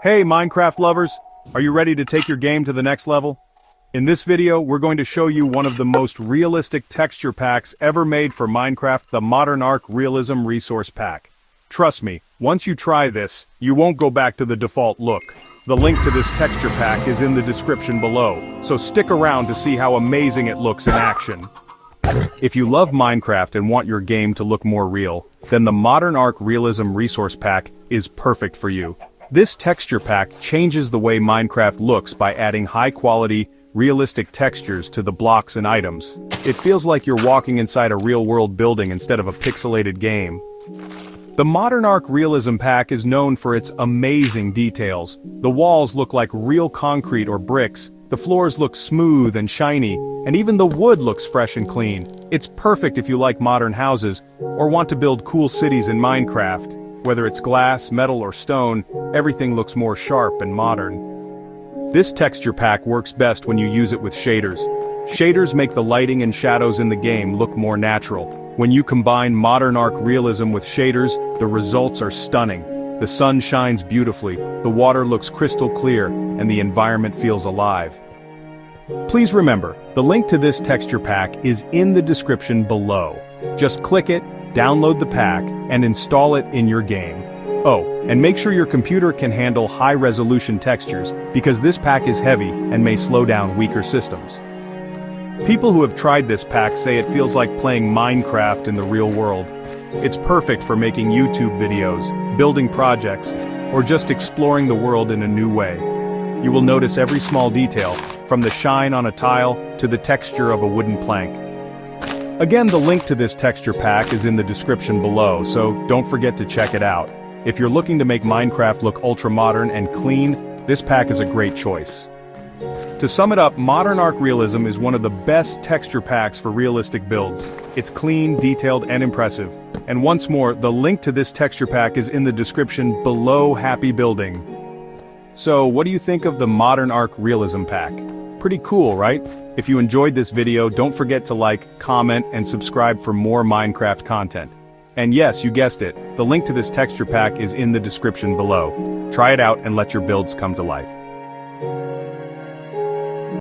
Hey Minecraft lovers, are you ready to take your game to the next level? In this video, we're going to show you one of the most realistic texture packs ever made for Minecraft, the ModernArch Realism Resource Pack. Trust me, once you try this, you won't go back to the default look. The link to this texture pack is in the description below, so stick around to see how amazing it looks in action. If you love Minecraft and want your game to look more real, then the ModernArch Realism Resource Pack is perfect for you. This texture pack changes the way Minecraft looks by adding high-quality, realistic textures to the blocks and items. It feels like you're walking inside a real-world building instead of a pixelated game. The ModernArch Realism Pack is known for its amazing details. The walls look like real concrete or bricks, the floors look smooth and shiny, and even the wood looks fresh and clean. It's perfect if you like modern houses, or want to build cool cities in Minecraft. Whether it's glass, metal, or stone, everything looks more sharp and modern. This texture pack works best when you use it with shaders. Shaders make the lighting and shadows in the game look more natural. When you combine ModernArch Realism with shaders, the results are stunning. The sun shines beautifully, the water looks crystal clear, and the environment feels alive. Please remember, the link to this texture pack is in the description below. Just click it, download the pack, and install it in your game. Oh, and make sure your computer can handle high-resolution textures, because this pack is heavy and may slow down weaker systems. People who have tried this pack say it feels like playing Minecraft in the real world. It's perfect for making YouTube videos, building projects, or just exploring the world in a new way. You will notice every small detail, from the shine on a tile to the texture of a wooden plank. Again, the link to this texture pack is in the description below, so don't forget to check it out. If you're looking to make Minecraft look ultra-modern and clean, this pack is a great choice. To sum it up, ModernArch Realism is one of the best texture packs for realistic builds. It's clean, detailed, and impressive. And once more, the link to this texture pack is in the description below. Happy building! So, what do you think of the ModernArch Realism Pack? Pretty cool, right? If you enjoyed this video, don't forget to like, comment, and subscribe for more Minecraft content. And yes, you guessed it, the link to this texture pack is in the description below. Try it out and let your builds come to life.